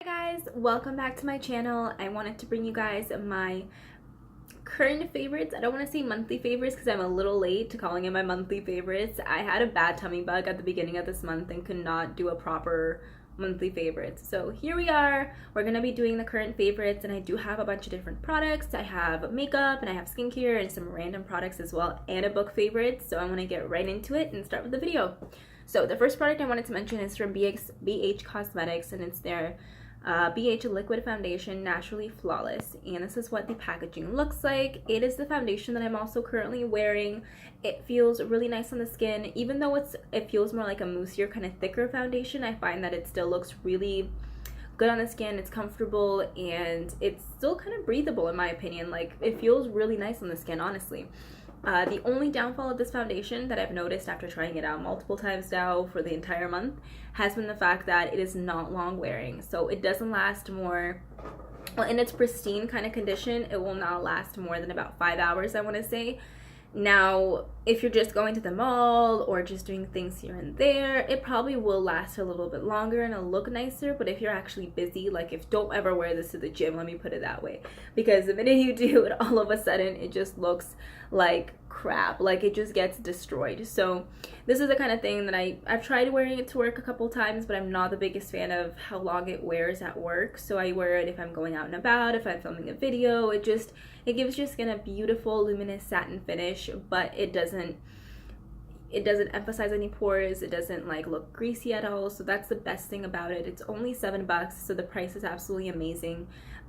Hi guys, welcome back to my channel. I wanted to bring you guys my current favorites. I don't want to say monthly favorites because I'm a little late to calling it my monthly favorites. I had a bad tummy bug at the beginning of this month and could not do a proper monthly favorites. So here we are. We're going to be doing the current favorites, and I do have a bunch of different products. I have makeup and I have skincare and some random products as well, and a book favorite. So I want to get right into it and start with the video. So the first product I wanted to mention is from BH Cosmetics, and it's their BH Liquid Foundation Naturally Flawless, and this is what the packaging looks like. It is the foundation that I'm also currently wearing. It feels really nice on the skin. Even though it feels more like a moussier, kind of thicker foundation, I find that it still looks really good on the skin. It's comfortable and it's still kind of breathable in my opinion. Like, it feels really nice on the skin, honestly. The only downfall of this foundation that I've noticed after trying it out multiple times now for the entire month has been the fact that it is not long wearing. So it doesn't last more, well, in its pristine kind of condition, it will not last more than about 5 hours, I want to say. Now, if you're just going to the mall or just doing things here and there, it probably will last a little bit longer and it'll look nicer. But if you're actually busy, don't ever wear this to the gym, let me put it that way. Because the minute you do it, all of a sudden, it just looks like crap. Like, it just gets destroyed. So this is the kind of thing that I've tried wearing it to work a couple times, but I'm not the biggest fan of how long it wears at work. So I wear it if I'm going out and about, if I'm filming a video. It gives your skin a beautiful luminous satin finish, but it doesn't emphasize any pores. It doesn't look greasy at all. So that's the best thing about it. It's only $7, so the price is absolutely amazing.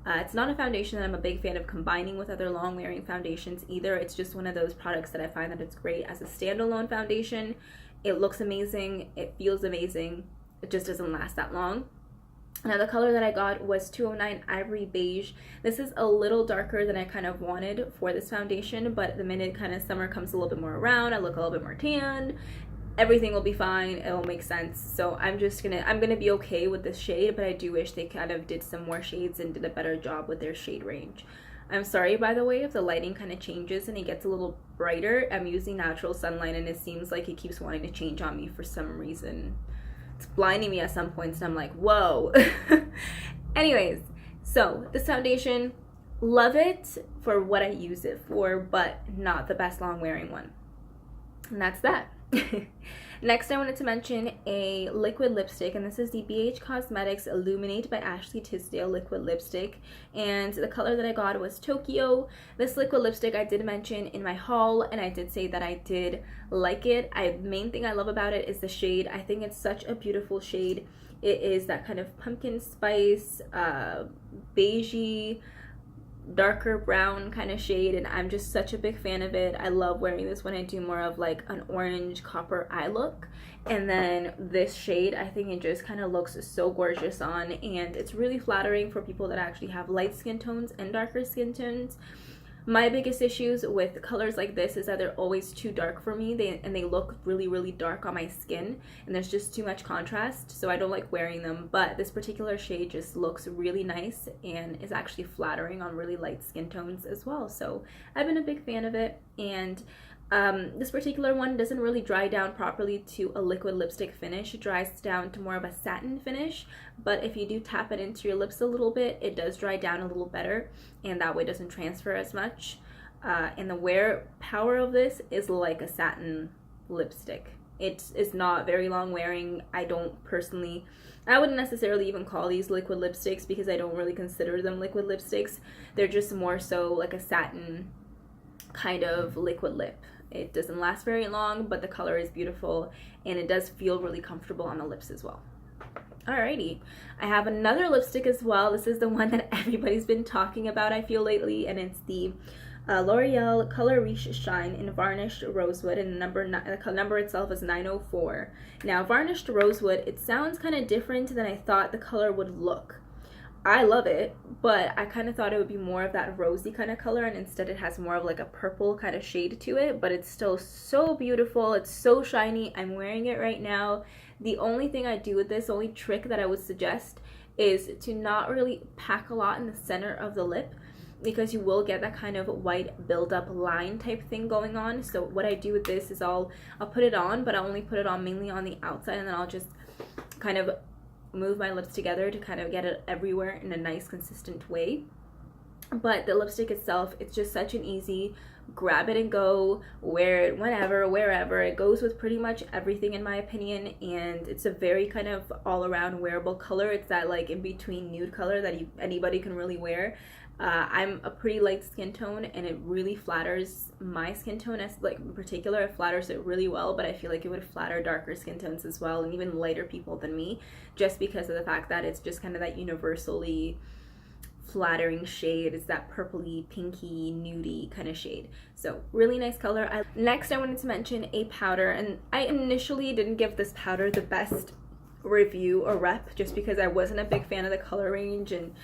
It's not a foundation that I'm a big fan of combining with other long wearing foundations either. It's just one of those products that I find that it's great as a standalone foundation. It looks amazing, it feels amazing, it just doesn't last that long. Now the color that I got was 209 Ivory Beige. This is a little darker than I kind of wanted for this foundation, but the minute kind of summer comes a little bit more around, I look a little bit more tanned, everything will be fine, it'll make sense. So I'm gonna be okay with this shade, but I do wish they kind of did some more shades and did a better job with their shade range. I'm sorry, by the way, if the lighting kind of changes and it gets a little brighter. I'm using natural sunlight and it seems like it keeps wanting to change on me for some reason. It's blinding me at some points and I'm like, whoa. Anyways, so this foundation, love it for what I use it for, but not the best long wearing one. And that's that. Next, I wanted to mention a liquid lipstick, and this is the BH Cosmetics Illuminate by Ashley Tisdale liquid lipstick, and the color that I got was Tokyo. This liquid lipstick I did mention in my haul, and I did say that I did like it. The main thing I love about it is the shade. I think it's such a beautiful shade. It is that kind of pumpkin spice, beigey, darker brown kind of shade, and I'm just such a big fan of it. I love wearing this when I do more of like an orange copper eye look, and then this shade, I think it just kind of looks so gorgeous on, and it's really flattering for people that actually have light skin tones and darker skin tones. My biggest issues with colors like this is that they're always too dark for me, they look really, really dark on my skin, and there's just too much contrast, so I don't like wearing them. But this particular shade just looks really nice and is actually flattering on really light skin tones as well. So I've been a big fan of it, and this particular one doesn't really dry down properly to a liquid lipstick finish. It dries down to more of a satin finish, but if you do tap it into your lips a little bit, it does dry down a little better, and that way it doesn't transfer as much. And the wear power of this is like a satin lipstick. It's not very long wearing. I wouldn't necessarily even call these liquid lipsticks because I don't really consider them liquid lipsticks. They're just more so like a satin kind of liquid lip. It doesn't last very long, but the color is beautiful and it does feel really comfortable on the lips as well. Alrighty, I have another lipstick as well. This is the one that everybody's been talking about, I feel, lately, and it's the L'Oreal Color Riche Shine in Varnished Rosewood, and the number itself is 904. Now, Varnished Rosewood, it sounds kind of different than I thought the color would look. I love it, but I kind of thought it would be more of that rosy kind of color, and instead it has more of like a purple kind of shade to it, but it's still so beautiful. It's so shiny. I'm wearing it right now. The only thing I do with this, only trick that I would suggest, is to not really pack a lot in the center of the lip, because you will get that kind of white buildup line type thing going on. So what I do with this is I'll put it on, but I only put it on mainly on the outside, and then I'll just kind of move my lips together to kind of get it everywhere in a nice consistent way. But the lipstick itself, it's just such an easy grab it and go, wear it whenever, wherever. It goes with pretty much everything in my opinion, and it's a very kind of all-around wearable color. It's that like in between nude color that anybody can really wear. I'm a pretty light skin tone, and it really flatters my skin tone, as like in particular it flatters it really well, but I feel like it would flatter darker skin tones as well, and even lighter people than me, just because of the fact that it's just kind of that universally flattering shade. It's that purpley, pinky, nudie kind of shade. So really nice color. Next I wanted to mention a powder, and I initially didn't give this powder the best review or rep just because I wasn't a big fan of the color range, and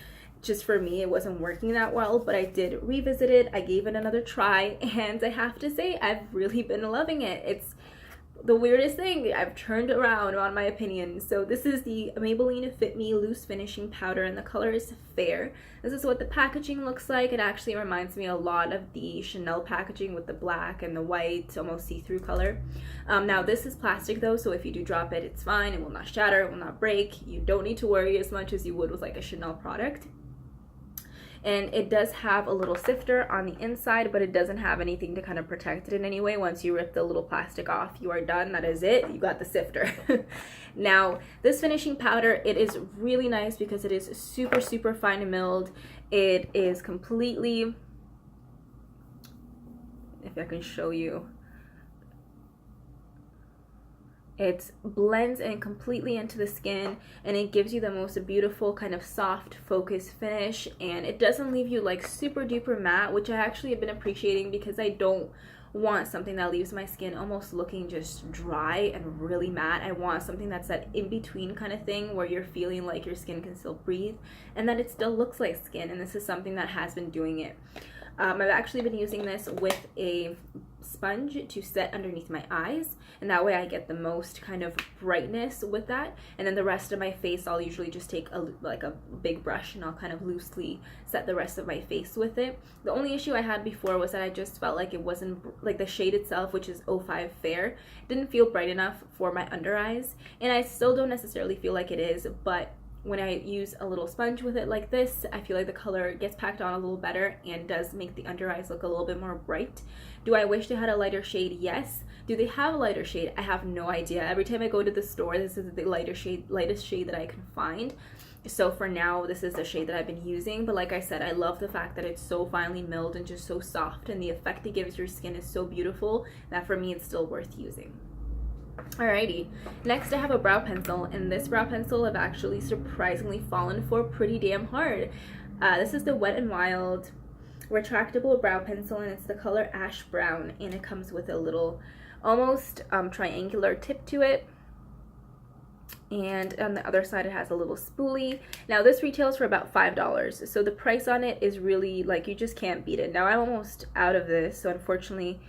just for me it wasn't working that well, but I did revisit it. I gave it another try, and I have to say I've really been loving it. It's the weirdest thing. I've turned around on my opinion. So this is the Maybelline Fit Me Loose Finishing Powder, and the color is Fair. This is what the packaging looks like. It actually reminds me a lot of the Chanel packaging with the black and the white, almost see-through color. Now this is plastic though, so if you do drop it, it's fine. It will not shatter, it will not break. You don't need to worry as much as you would with like a Chanel product. And it does have a little sifter on the inside, but it doesn't have anything to kind of protect it in any way. Once you rip the little plastic off, you are done. That is it. You got the sifter. Now, this finishing powder, it is really nice because it is super, super fine milled. It is completely, if I can show you, it blends in completely into the skin, and it gives you the most beautiful kind of soft focus finish, and it doesn't leave you like super duper matte, which I actually have been appreciating because I don't want something that leaves my skin almost looking just dry and really matte. I want something that's that in-between kind of thing where you're feeling like your skin can still breathe and that it still looks like skin, and this is something that has been doing it. I've actually been using this with a sponge to set underneath my eyes, and that way I get the most kind of brightness with that, and then the rest of my face I'll usually just take a big brush and I'll kind of loosely set the rest of my face with it. The only issue I had before was that I just felt like it wasn't, like the shade itself, which is 05 Fair, didn't feel bright enough for my under eyes, and I still don't necessarily feel like it is, but when I use a little sponge with it like this, I feel like the color gets packed on a little better and does make the under eyes look a little bit more bright. Do I wish they had a lighter shade? Yes. Do they have a lighter shade? I have no idea. Every time I go to the store, this is the lightest shade that I can find. So for now, this is the shade that I've been using. But like I said, I love the fact that it's so finely milled and just so soft, and the effect it gives your skin is so beautiful that for me it's still worth using. Alrighty, next I have a brow pencil, and this brow pencil I've actually surprisingly fallen for pretty damn hard. This is the Wet n Wild retractable brow pencil, and it's the color ash brown, and it comes with a little almost triangular tip to it, and on the other side it has a little spoolie. Now this retails for about $5, so the price on it is really like, you just can't beat it. Now I'm almost out of this, so unfortunately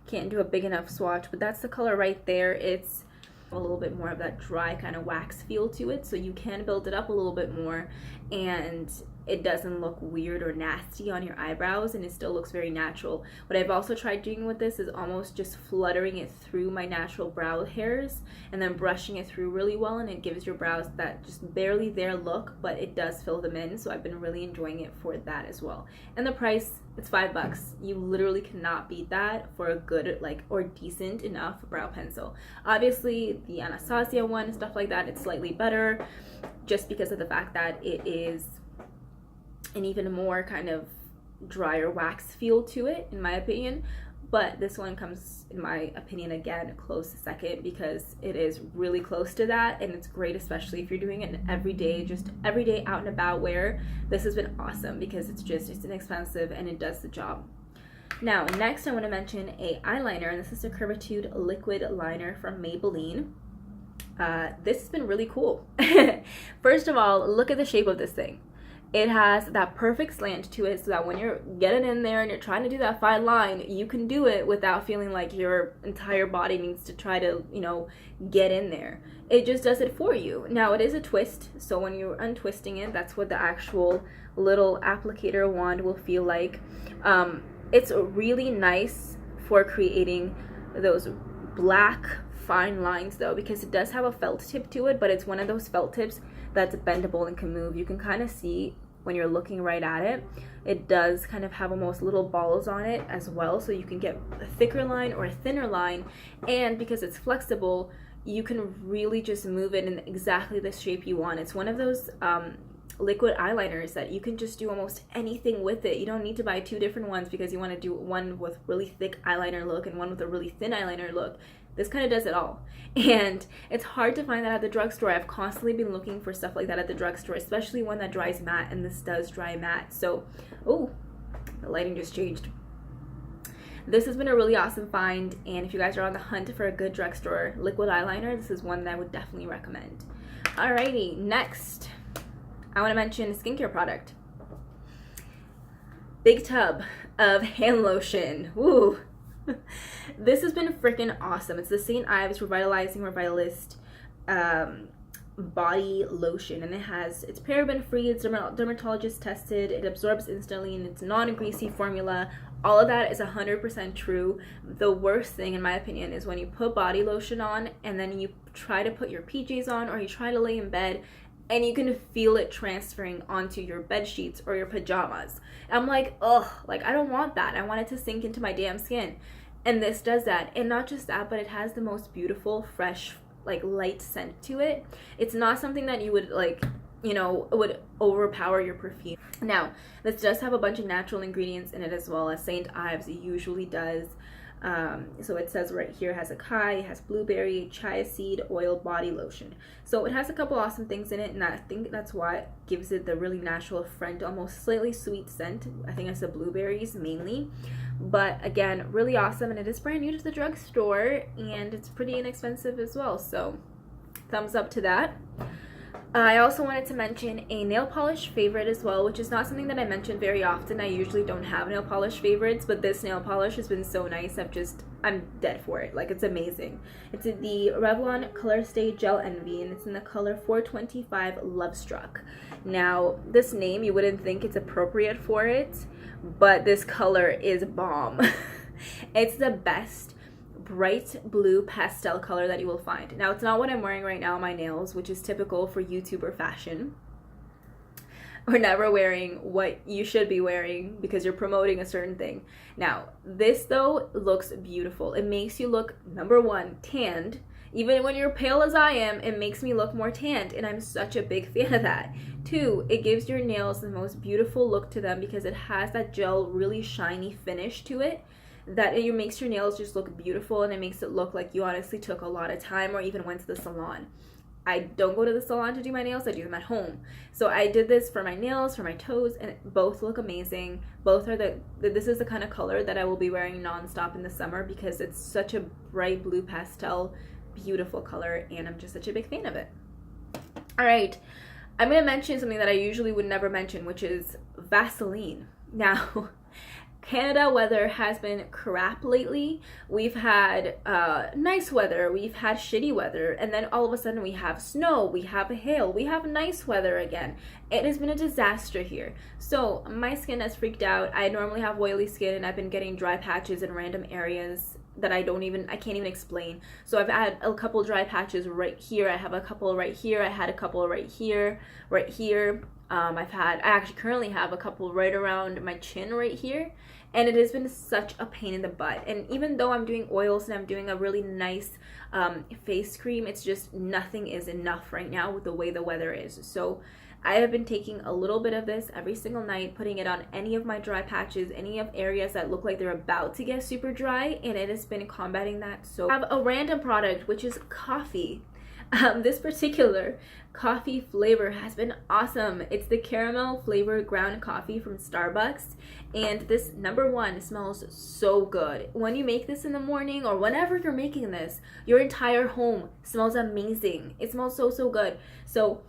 can't do a big enough swatch, but that's the color right there. It's a little bit more of that dry kind of wax feel to it, so you can build it up a little bit more, and it doesn't look weird or nasty on your eyebrows, and it still looks very natural. What I've also tried doing with this is almost just fluttering it through my natural brow hairs and then brushing it through really well, and it gives your brows that just barely there look, but it does fill them in, so I've been really enjoying it for that as well. And the price, it's $5. You literally cannot beat that for a good, like, or decent enough brow pencil. Obviously the Anastasia one and stuff like that, it's slightly better just because of the fact that it is an even more kind of drier wax feel to it, in my opinion. But this one comes, in my opinion, again, close second, because it is really close to that, and it's great, especially if you're doing it everyday, just everyday out and about wear. This has been awesome because it's inexpensive and it does the job. Now, next I want to mention a eyeliner, and this is a Curvitude liquid liner from Maybelline. This has been really cool. First of all, look at the shape of this thing. It has that perfect slant to it, so that when you're getting in there and you're trying to do that fine line, you can do it without feeling like your entire body needs to try to, you know, get in there. It just does it for you. Now, it is a twist, so when you're untwisting it, that's what the actual little applicator wand will feel like. It's really nice for creating those black fine lines though, because it does have a felt tip to it, but it's one of those felt tips that's bendable and can move. You can kind of see when you're looking right at it, it does kind of have almost little balls on it as well, so you can get a thicker line or a thinner line. And because it's flexible, you can really just move it in exactly the shape you want. It's one of those liquid eyeliners that you can just do almost anything with it. You don't need to buy two different ones because you want to do one with really thick eyeliner look and one with a really thin eyeliner look. This kind of does it all. And it's hard to find that at the drugstore. I've constantly been looking for stuff like that at the drugstore, especially one that dries matte, and this does dry matte. So, oh, the lighting just changed. This has been a really awesome find, and if you guys are on the hunt for a good drugstore liquid eyeliner, this is one that I would definitely recommend. Alrighty, next, I want to mention a skincare product. Big tub of hand lotion. Woo! This has been freaking awesome. It's the St.Ives Revitalizing Revitalist body lotion, and it's paraben free, it's dermatologist tested, it absorbs instantly, and it's non-greasy formula. All of that is 100% true. The worst thing, in my opinion, is when you put body lotion on and then you try to put your PJs on, or you try to lay in bed and you can feel it transferring onto your bed sheets or your pajamas. I'm like, ugh, like I don't want that. I want it to sink into my damn skin. And this does that. And not just that, but it has the most beautiful, fresh, like light scent to it. It's not something that you would like, you know, would overpower your perfume. Now, this does have a bunch of natural ingredients in it as well, as St.Ives usually does. So it says right here, it has acai, it has blueberry, chia seed oil body lotion. So it has a couple awesome things in it, and I think that's what gives it the really natural, friend, almost slightly sweet scent. I think it's the blueberries mainly. But again, really awesome, and it is brand new to the drugstore, and it's pretty inexpensive as well. So thumbs up to that. I also wanted to mention a nail polish favorite as well, which is not something that I mention very often. I usually don't have nail polish favorites, but this nail polish has been so nice. I'm dead for it. Like, it's amazing. It's the Revlon Color Stay Gel Envy, and it's in the color 425 Love Struck. Now, this name, you wouldn't think it's appropriate for it, but this color is bomb. It's the best bright blue pastel color that you will find. Now, it's not what I'm wearing right now on my nails, which is typical for YouTuber fashion. We're never wearing what you should be wearing because you're promoting a certain thing. Now, this though looks beautiful. It makes you look, number one, tanned. Even when you're pale as I am, it makes me look more tanned, and I'm such a big fan of that. Two, it gives your nails the most beautiful look to them because it has that gel, really shiny finish to it that it makes your nails just look beautiful, and it makes it look like you honestly took a lot of time or even went to the salon. I don't go to the salon to do my nails, I do them at home. So I did this for my nails, for my toes, and both look amazing. Both are this is the kind of color that I will be wearing nonstop in the summer because it's such a bright blue pastel, beautiful color, and I'm just such a big fan of it. All right, I'm gonna mention something that I usually would never mention, which is Vaseline. Now, Canada weather has been crap lately. We've had nice weather, we've had shitty weather, and then all of a sudden we have snow, we have hail, we have nice weather again. It has been a disaster here. So my skin has freaked out. I normally have oily skin, and I've been getting dry patches in random areas that I can't even explain. So I've had a couple dry patches right here, I have a couple right here, I had a couple right here, right here. I actually currently have a couple right around my chin right here, and it has been such a pain in the butt. And even though I'm doing oils and I'm doing a really nice face cream, it's just nothing is enough right now with the way the weather is. So I have been taking a little bit of this every single night, putting it on any of my dry patches, any of areas that look like they're about to get super dry, and it has been combating that. So I have a random product, which is coffee. This particular coffee flavor has been awesome. It's the caramel flavored ground coffee from Starbucks, and this, number one, smells so good. When you make this in the morning or whenever you're making this, your entire home smells amazing. It smells so good. So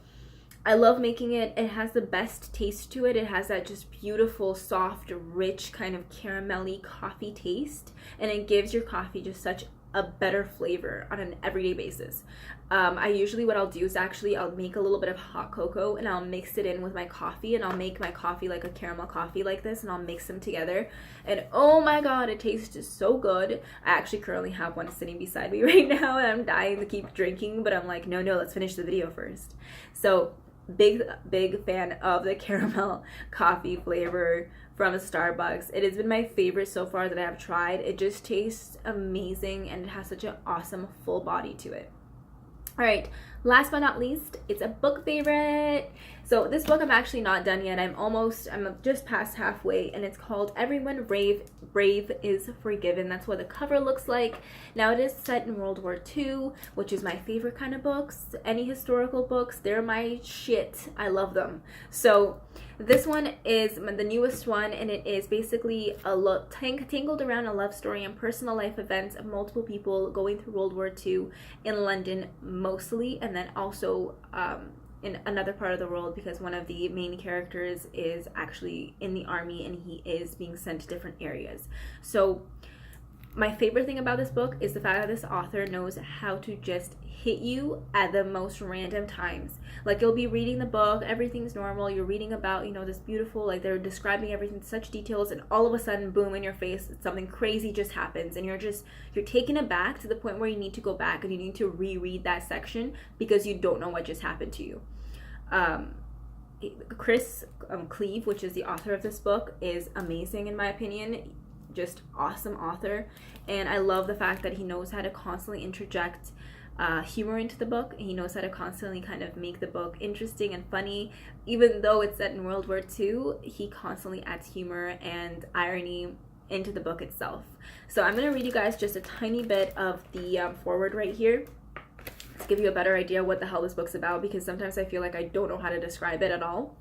I love making it. It has the best taste to it. It has that just beautiful, soft, rich kind of caramelly coffee taste, and it gives your coffee just such a better flavor on an everyday basis. I usually, what I'll do is actually I'll make a little bit of hot cocoa and I'll mix it in with my coffee, and I'll make my coffee like a caramel coffee like this, and I'll mix them together, and oh my god, it tastes so good. I actually currently have one sitting beside me right now and I'm dying to keep drinking, but I'm like, no, let's finish the video first. So big fan of the caramel coffee flavor from Starbucks. It has been my favorite so far that I have tried. It just tastes amazing and it has such an awesome full body to it. All right, last but not least, it's a book favorite. So this book I'm actually not done yet. I'm just past halfway, and it's called Everyone Brave is Forgiven. That's what the cover looks like. Now it is set in World War II, which is my favorite kind of books. Any historical books, they're my shit. I love them. So this one is the newest one, and it is basically tangled around a love story and personal life events of multiple people going through World War II in London mostly, and then also in another part of the world, because one of the main characters is actually in the army and he is being sent to different areas. So my favorite thing about this book is the fact that this author knows how to just hit you at the most random times. Like, you'll be reading the book, everything's normal, you're reading about, you know, this beautiful, like, they're describing everything in such details, and all of a sudden, boom, in your face, something crazy just happens, and you're taken aback to the point where you need to go back and you need to reread that section because you don't know what just happened to you. Chris Cleave, which is the author of this book, is amazing in my opinion. Just awesome author, and I love the fact that he knows how to constantly interject humor into the book. He knows how to constantly kind of make the book interesting and funny. Even though it's set in World War II, he constantly adds humor and irony into the book itself. So I'm going to read you guys just a tiny bit of the foreword right here to give you a better idea what the hell this book's about, because sometimes I feel like I don't know how to describe it at all.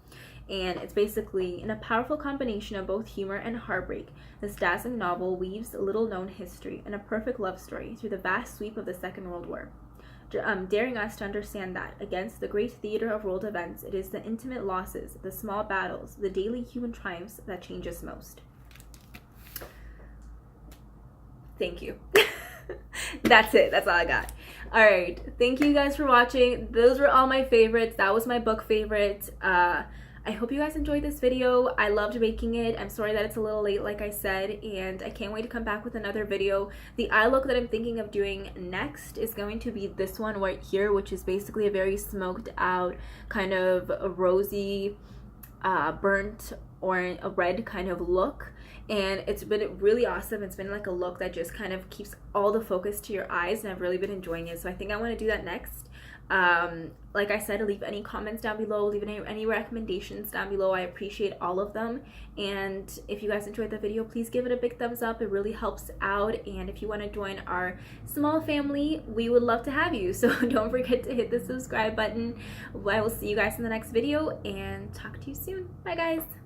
And it's basically, in a powerful combination of both humor and heartbreak, this dazzling novel weaves little-known history and a perfect love story through the vast sweep of the Second World War, daring us to understand that, against the great theater of world events, it is the intimate losses, the small battles, the daily human triumphs that change us most. Thank you. That's it. That's all I got. All right. Thank you guys for watching. Those were all my favorites. That was my book favorite. I hope you guys enjoyed this video. I loved making it. I'm sorry that it's a little late, like I said, and I can't wait to come back with another video. The eye look that I'm thinking of doing next is going to be this one right here, which is basically a very smoked out, kind of a rosy, burnt or a red kind of look, and it's been really awesome. It's been like a look that just kind of keeps all the focus to your eyes, and I've really been enjoying it, so I think I want to do that next. Like I said, leave any comments down below, leave any recommendations down below. I appreciate all of them, and if you guys enjoyed the video, please give it a big thumbs up. It really helps out, and if you want to join our small family, we would love to have you, so don't forget to hit the subscribe button. I will see you guys in the next video and talk to you soon. Bye guys.